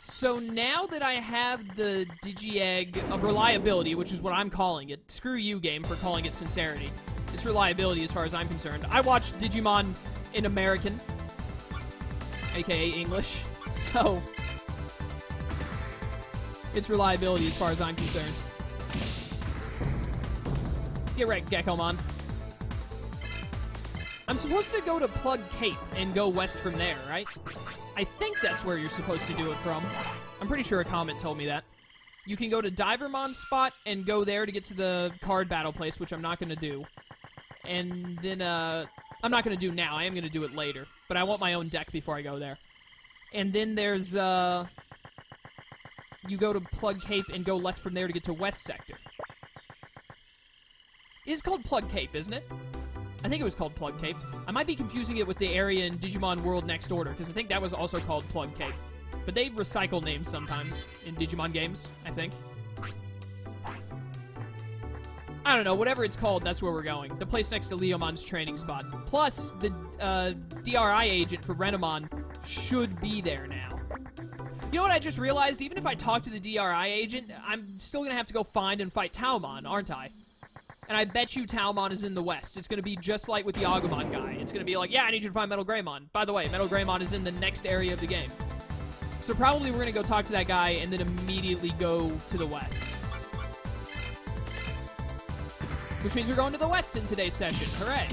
So now that I have the Digi-Egg of reliability, which is what I'm calling it, screw you, game, for calling it sincerity. It's reliability as far as I'm concerned. I watched Digimon in American, aka English, so it's reliability as far as I'm concerned. Get wrecked, Gekomon. I'm supposed to go to Plug Cape and go west from there, right? I think that's where you're supposed to do it from. I'm pretty sure a comment told me that. You can go to Divermon's spot and go there to get to the card battle place, which I'm not going to do. And then, I'm not going to do now. I am going to do it later. But I want my own deck before I go there. And then there's, you go to Plug Cape and go left from there to get to West Sector. It is called Plug Cape, isn't it? I think it was called Plug Cape. I might be confusing it with the area in Digimon World Next Order, because I think that was also called Plug Cape. But they recycle names sometimes in Digimon games, I think. I don't know, whatever it's called, that's where we're going. The place next to Leomon's training spot. Plus, the DRI agent for Renamon should be there now. You know what I just realized? Even if I talk to the DRI agent, I'm still going to have to go find and fight Taomon, aren't I? And I bet you Taomon is in the west. It's going to be just like with the Agumon guy. It's going to be like, yeah, I need you to find Metal Greymon. By the way, Metal Greymon is in the next area of the game. So probably we're going to go talk to that guy and then immediately go to the west. Which means we're going to the west in today's session. Hooray.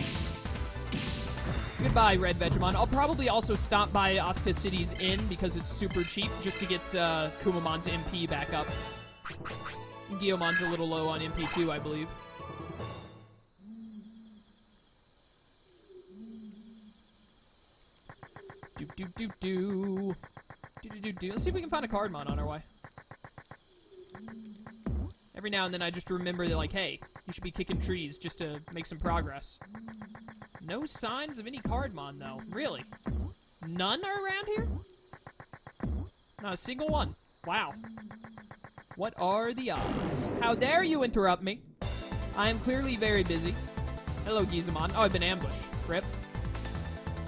Goodbye, Red Vegemon. I'll probably also stop by Asuka City's Inn because it's super cheap just to get Kumamon's MP back up. And Guillomon's a little low on MP too, I believe. Let's see if we can find a Cardmon on our way. Every now and then I just remember that, like, hey, you should be kicking trees just to make some progress. No signs of any Cardmon, though. Really? None are around here? Not a single one. Wow. What are the odds? How dare you interrupt me? I am clearly very busy. Hello, Gizamon. Oh, I've been ambushed. Rip.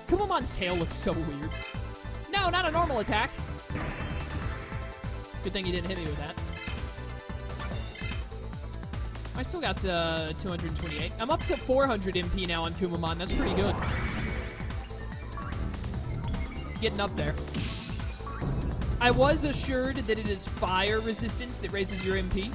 Kumamon's tail looks so weird. No, not a normal attack. Good thing he didn't hit me with that. I still got 228. I'm up to 400 MP now on Kumamon. That's pretty good. Getting up there. I was assured that it is fire resistance that raises your MP.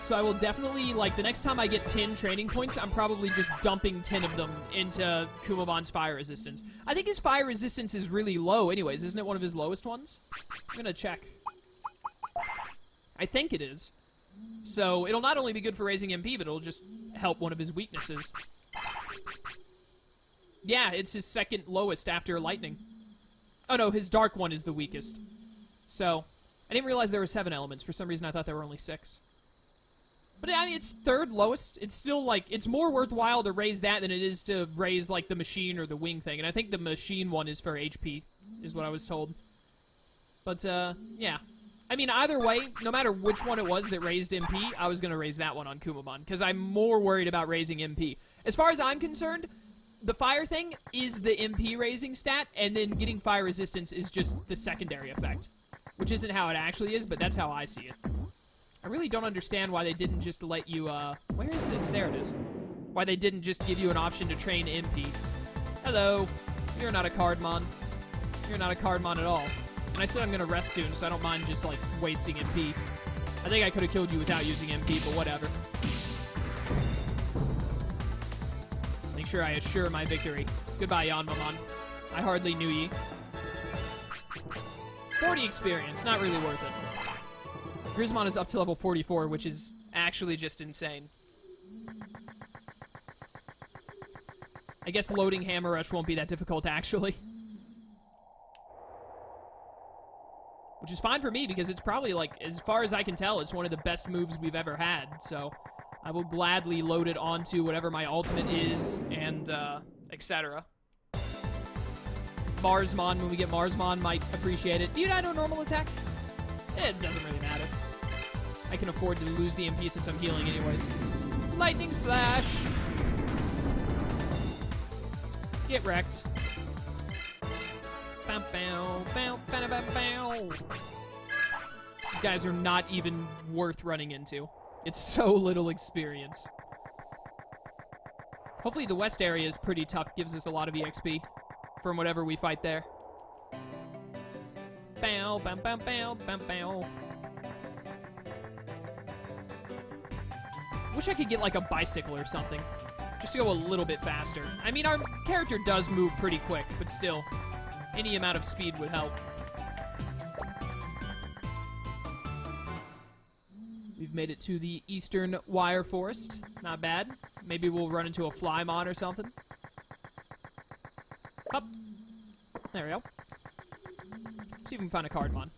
So I will definitely, like, the next time I get 10 training points, I'm probably just dumping 10 of them into Kumamon's fire resistance. I think his fire resistance is really low anyways. Isn't it one of his lowest ones? I'm gonna check. I think it is. So it'll not only be good for raising MP, but it'll just help one of his weaknesses. Yeah, it's his second lowest after lightning. Oh no, his dark one is the weakest. So, I didn't realize there were 7 elements. For some reason I thought there were only 6. But I mean, it's third lowest. It's still, like, it's more worthwhile to raise that than it is to raise, like, the machine or the wing thing. And I think the machine one is for HP, is what I was told. But, yeah. I mean, either way, no matter which one it was that raised MP, I was going to raise that one on Kumamon, because I'm more worried about raising MP. As far as I'm concerned, the fire thing is the MP raising stat, and then getting fire resistance is just the secondary effect. Which isn't how it actually is, but that's how I see it. I really don't understand why they didn't just let you, where is this? There it is. Why they didn't just give you an option to train MP. Hello. You're not a Cardmon. You're not a Cardmon at all. And I said I'm going to rest soon, so I don't mind just, like, wasting MP. I think I could have killed you without using MP, but whatever. Make sure I assure my victory. Goodbye, Yanmamon. I hardly knew ye. 40 experience, not really worth it. Grismon is up to level 44, which is actually just insane. I guess loading Hammer Rush won't be that difficult, actually. Which is fine for me, because it's probably, like, as far as I can tell, it's one of the best moves we've ever had, so I will gladly load it onto whatever my ultimate is, and, etc. Marsmon, when we get Marsmon, might appreciate it. Do you not know normal attack? It doesn't really matter. I can afford to lose the MP since I'm healing anyways. Lightning Slash! Get wrecked. These guys are not even worth running into. It's so little experience. Hopefully the west area is pretty tough, gives us a lot of EXP from whatever we fight there. Bow, bow, bow, bow, bow, bow. Wish I could get like a bicycle or something, just to go a little bit faster. I mean, our character does move pretty quick, but still, any amount of speed would help. We've made it to the Eastern Wire Forest. Not bad. Maybe we'll run into a Flymon or something. Up. There we go. See if we can find a Cardmon.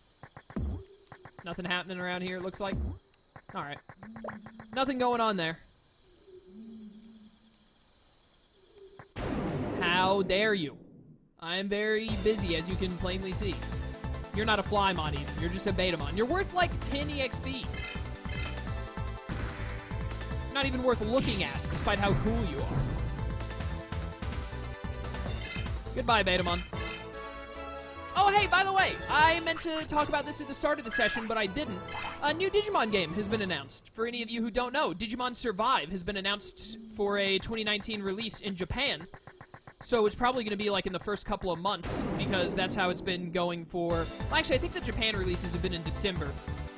Nothing happening around here, it looks like. Alright. Nothing going on there. How dare you? I am very busy, as you can plainly see. You're not a Flymon even. You're just a Betamon. You're worth like 10 EXP. Not even worth looking at, despite how cool you are. Goodbye, Betamon. Oh, hey, by the way, I meant to talk about this at the start of the session, but I didn't. A new Digimon game has been announced. For any of you who don't know, Digimon Survive has been announced for a 2019 release in Japan. So it's probably going to be like in the first couple of months, because that's how it's been going for... Well, actually, I think the Japan releases have been in December,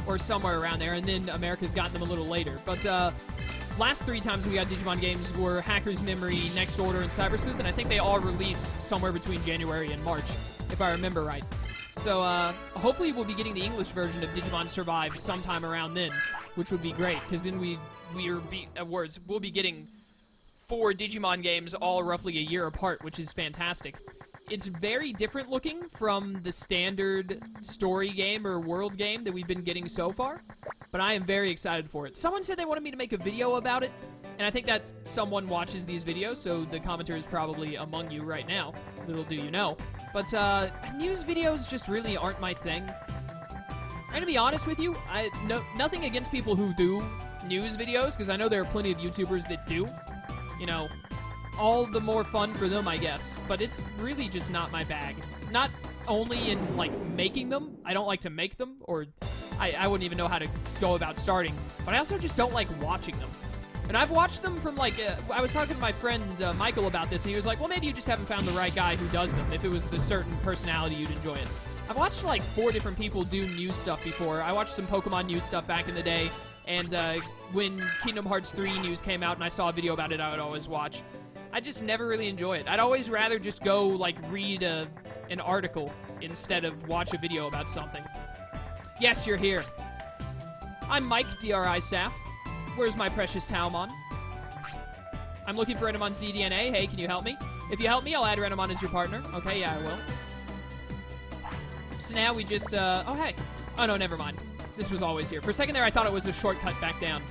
or somewhere around there, and then America's gotten them a little later. But, last 3 times we got Digimon games were Hacker's Memory, Next Order, and Cyber Sleuth, and I think they all released somewhere between January and March, if I remember right. So, hopefully we'll be getting the English version of Digimon Survive sometime around then, which would be great, because then we'll be getting 4 Digimon games all roughly a year apart, which is fantastic. It's very different looking from the standard story game or world game that we've been getting so far, but I am very excited for it. Someone said they wanted me to make a video about it, and I think that someone watches these videos, so the commenter is probably among you right now. Little do you know. But, news videos just really aren't my thing. I'm gonna be honest with you, nothing against people who do news videos, because I know there are plenty of YouTubers that do. You know, all the more fun for them, I guess. But it's really just not my bag. Not only in, like, making them. I don't like to make them, or I wouldn't even know how to go about starting. But I also just don't like watching them. And I've watched them from, like, I was talking to my friend Michael about this, and he was like, well, maybe you just haven't found the right guy who does them. If it was the certain personality, you'd enjoy it. I've watched, like, 4 different people do news stuff before. I watched some Pokemon news stuff back in the day, and when Kingdom Hearts 3 news came out and I saw a video about it, I would always watch. I just never really enjoy it. I'd always rather just go, like, read an article instead of watch a video about something. Yes, you're here. I'm Mike, DRI staff. Where's my precious Taomon? I'm looking for Enemon's DDNA. Hey, can you help me? If you help me, I'll add Enemon as your partner. Okay, yeah, I will. So now we just, oh, hey. Oh, no, never mind. This was always here. For a second there, I thought it was a shortcut back down.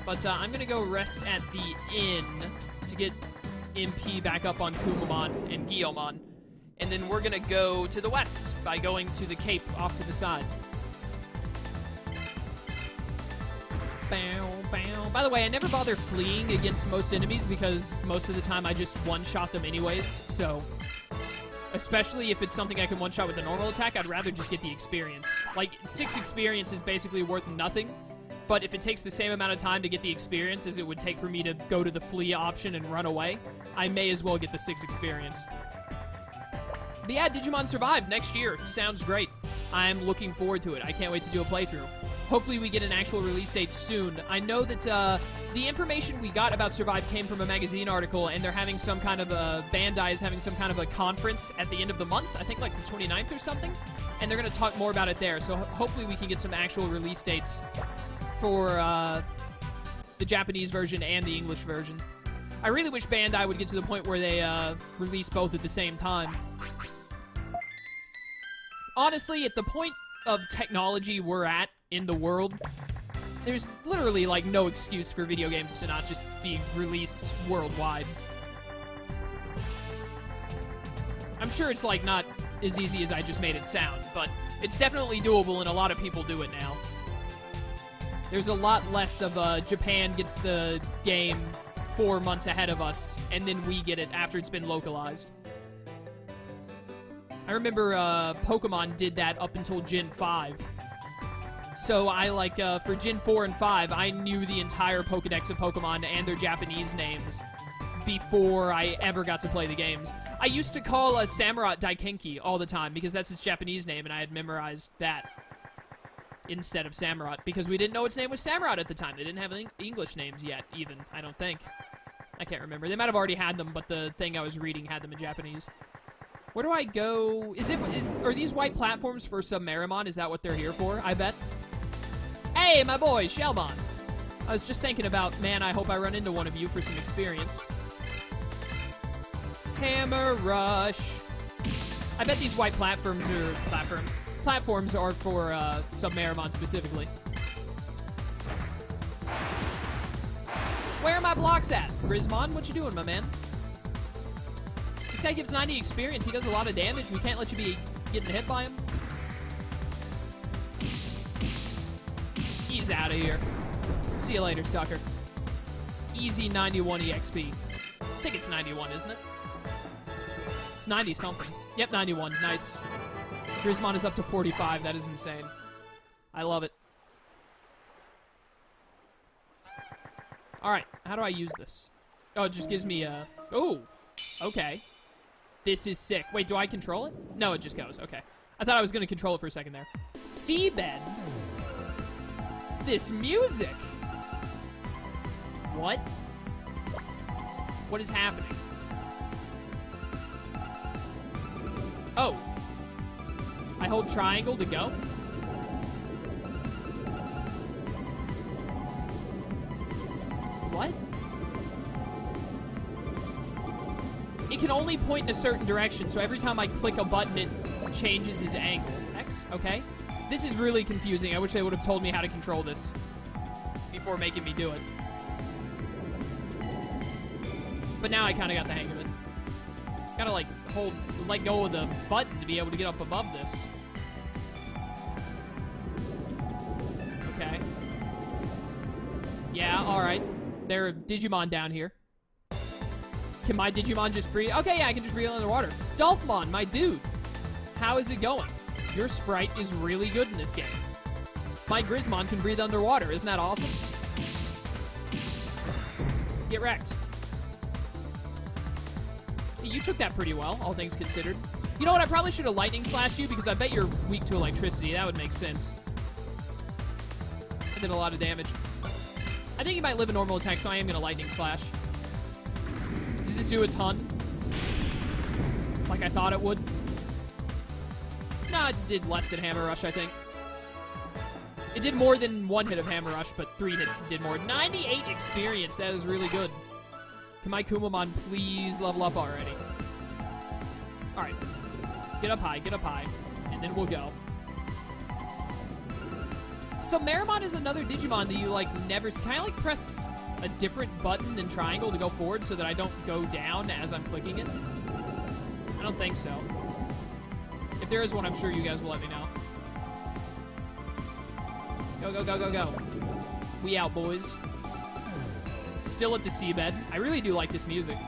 But I'm going to go rest at the inn to get MP back up on Kumamon and Guillaumon. And then we're going to go to the west by going to the Cape off to the side. Bow, bow. By the way, I never bother fleeing against most enemies because most of the time I just one-shot them anyways, so... Especially if it's something I can one-shot with a normal attack, I'd rather just get the experience. Like, 6 experience is basically worth nothing, but if it takes the same amount of time to get the experience as it would take for me to go to the flee option and run away, I may as well get the 6 experience. But yeah, Digimon Survive next year. Sounds great. I'm looking forward to it. I can't wait to do a playthrough. Hopefully we get an actual release date soon. I know that the information we got about Survive came from a magazine article, and they're having some kind of a... Bandai is having some kind of a conference at the end of the month, I think like the 29th or something, and they're going to talk more about it there, so hopefully we can get some actual release dates for the Japanese version and the English version. I really wish Bandai would get to the point where they release both at the same time. Honestly, at the point of technology we're at in the world, there's literally, like, no excuse for video games to not just be released worldwide. I'm sure it's, like, not as easy as I just made it sound, but it's definitely doable, and a lot of people do it now. There's a lot less of, Japan gets the game 4 months ahead of us, and then we get it after it's been localized. I remember Pokemon did that up until Gen 5. So I, like, for Gen 4 and 5, I knew the entire Pokedex of Pokemon and their Japanese names before I ever got to play the games. I used to call Samurott Daikenki all the time because that's its Japanese name, and I had memorized that instead of Samurott because we didn't know its name was Samurott at the time. They didn't have English names yet, even, I don't think. I can't remember. They might have already had them, but the thing I was reading had them in Japanese. Where do I go? Are these white platforms for Submarimon? Is that what they're here for? I bet. Hey, my boy, Shelmon. I was just thinking about, man, I hope I run into one of you for some experience. Hammer Rush. I bet these white platforms are for Submarimon specifically. Where are my blocks at? Grismon, what you doing, my man? This guy gives 90 experience. He does a lot of damage. We can't let you be getting hit by him. He's out of here. See you later, sucker. Easy 91 EXP. I think it's 91, isn't it? It's 90 something. Yep, 91. Nice. Grismon is up to 45. That is insane. I love it. Alright, how do I use this? Oh, it just gives me a... Oh, okay. This is sick. Wait, do I control it? No, it just goes. Okay. I thought I was going to control it for a second there. Seabed. This music. What? What is happening? Oh. I hold triangle to go? What? It can only point in a certain direction, so every time I click a button, it changes his angle. X? Okay. This is really confusing. I wish they would have told me how to control this before making me do it. But now I kind of got the hang of it. Gotta, like, let go of the button to be able to get up above this. Okay. Yeah, alright. There are Digimon down here. Can my Digimon just breathe? Okay, yeah, I can just breathe underwater. Dolphmon, my dude. How is it going? Your sprite is really good in this game. My Grismon can breathe underwater. Isn't that awesome? Get wrecked. You took that pretty well, all things considered. You know what? I probably should have lightning slashed you because I bet you're weak to electricity. That would make sense. I did a lot of damage. I think he might live a normal attack, so I am going to lightning slash. Does this do a ton? Like I thought it would? Nah, it did less than Hammer Rush, I think. It did more than one hit of Hammer Rush, but 3 hits did more. 98 experience, that is really good. Can my Kumamon please level up already? Alright. Get up high, and then we'll go. Submarimon is another Digimon that you, like, never... Can I, like, press a different button than triangle to go forward so that I don't go down as I'm clicking it? I don't think so. If there is one, I'm sure you guys will let me know. Go, go, go, go, go. We out, boys. Still at the seabed. I really do like this music.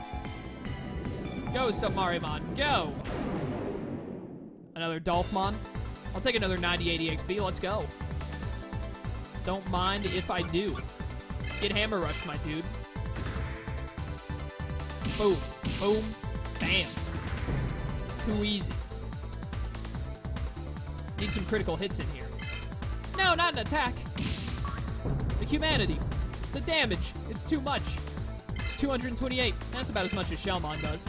Go, Submarimon. Go! Another Dolphmon. I'll take another 98 EXP. Let's go. Don't mind if I do. Get Hammer Rush, my dude. Boom. Boom. Bam. Too easy. Need some critical hits in here. No, not an attack. The humanity. The damage. It's too much. It's 228. That's about as much as Shellmon does.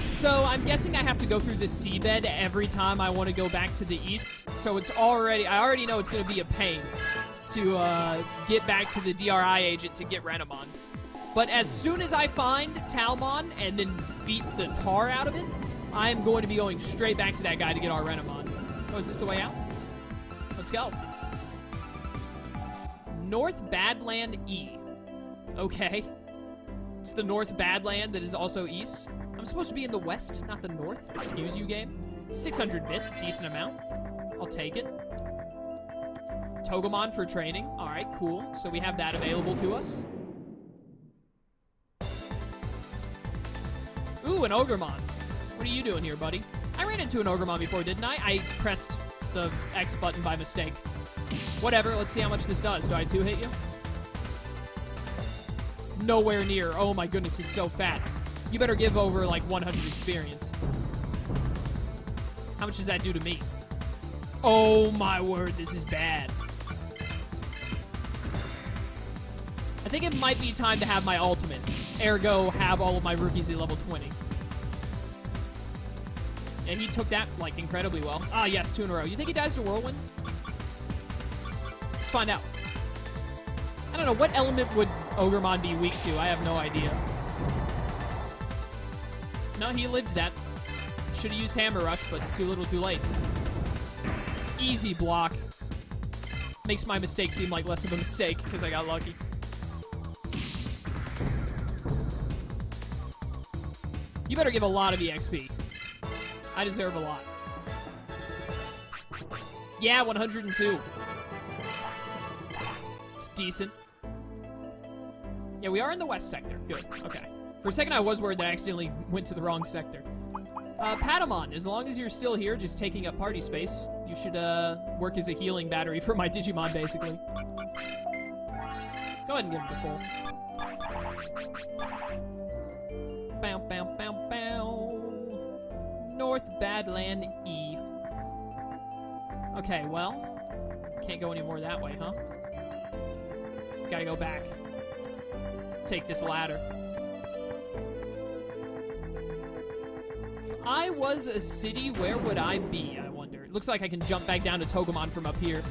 So I'm guessing I have to go through this seabed every time I want to go back to the east. So it's already... I already know it's going to be a pain to get back to the DRI agent to get Renamon. But as soon as I find Talmon and then beat the tar out of it, I'm going to be going straight back to that guy to get our Renamon. Oh, is this the way out? Let's go. North Badland E. Okay. It's the North Badland that is also east. I'm supposed to be in the west, not the north. Excuse you, game. 600 bit, decent amount. I'll take it. Togemon for training. All right, cool. So we have that available to us. Ooh, an Ogremon. What are you doing here, buddy? I ran into an Ogremon before, didn't I? I pressed the X button by mistake. Whatever, let's see how much this does. Do I 2-hit you? Nowhere near. Oh my goodness, it's so fat. You better give over like 100 experience. How much does that do to me? Oh my word, this is bad. I think it might be time to have my ultimates. Ergo, have all of my rookies at level 20. And he took that, like, incredibly well. Ah, yes, 2 in a row. You think he dies to Whirlwind? Let's find out. I don't know, what element would Ogremon be weak to? I have no idea. No, he lived that. Should have used Hammer Rush, but too little too late. Easy block. Makes my mistake seem like less of a mistake, because I got lucky. You better give a lot of EXP. I deserve a lot. Yeah, 102. It's decent. Yeah, we are in the west sector. Good. Okay. For a second, I was worried that I accidentally went to the wrong sector. Patamon, as long as you're still here, just taking up party space, you should work as a healing battery for my Digimon, basically. Go ahead and give him the full. Bow, bow, bow, bow. North Badland E. Okay, well, can't go any more that way, huh? Gotta go back. Take this ladder. If I was a city, where would I be, I wonder? It looks like I can jump back down to Togemon from up here.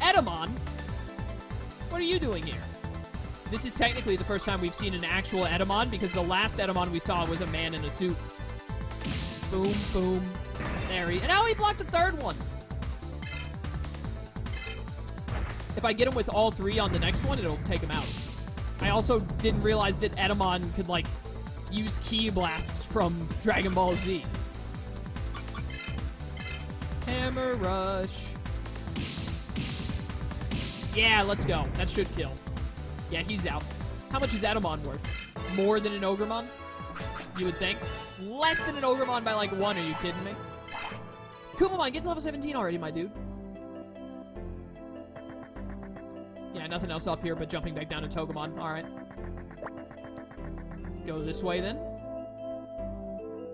Edamon? What are you doing here? This is technically the first time we've seen an actual Edamon, because the last Edamon we saw was a man in a suit. Boom, boom. There he... And now he blocked the third one! If I get him with all 3 on the next one, it'll take him out. I also didn't realize that Edamon could, like, use Ki Blasts from Dragon Ball Z. Hammer Rush. Yeah, let's go. That should kill. Yeah, he's out. How much is Edamon worth? More than an Ogremon? You would think. Less than an Ogremon by like 1, are you kidding me? Kumamon gets level 17 already, my dude. Yeah, nothing else up here but jumping back down to Togemon. Alright. Go this way then.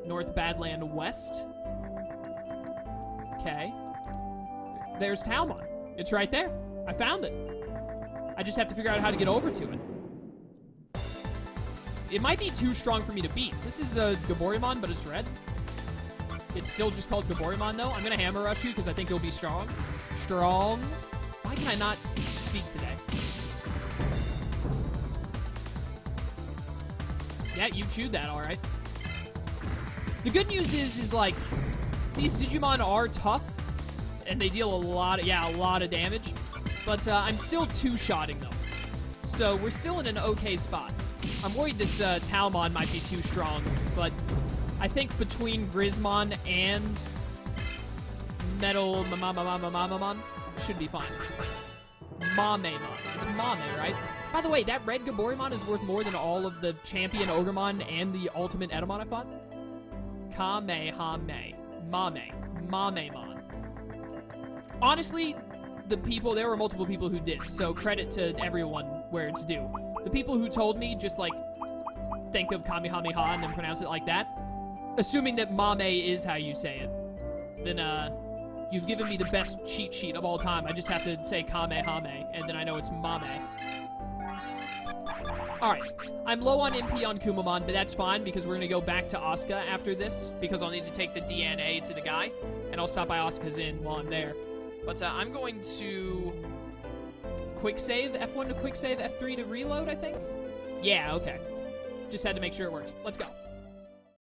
North Badland West. Okay. There's Talmon. It's right there. I found it. I just have to figure out how to get over to it. It might be too strong for me to beat. This is a Gaborimon, but it's red. It's still just called Gaborimon, though. I'm going to Hammer Rush you because I think it'll be strong. Strong. Why can I not speak today? Yeah, you chewed that, all right. The good news is like, these Digimon are tough, and they deal a lot of damage, but I'm still two-shotting them. So we're still in an okay spot. I'm worried this Talmon might be too strong, but I think between Grismon and Metal Mamamamamamamon should be fine. Mamemon. It's Mame, right? By the way, that red Gaborimon is worth more than all of the champion Ogremon and the ultimate Edamon I fought. Kamehame. Mame. Mamemon. Honestly, there were multiple people who did, so credit to everyone where it's due. The people who told me just, like, think of Kamehameha and then pronounce it like that, assuming that Mame is how you say it, then, you've given me the best cheat sheet of all time. I just have to say Kamehame, and then I know it's Mame. Alright, I'm low on MP on Kumamon, but that's fine, because we're going to go back to Asuka after this, because I'll need to take the DNA to the guy, and I'll stop by Asuka's Inn while I'm there. But I'm going to quick save, F1 to quick save, F3 to reload, I think? Yeah, okay. Just had to make sure it worked. Let's go.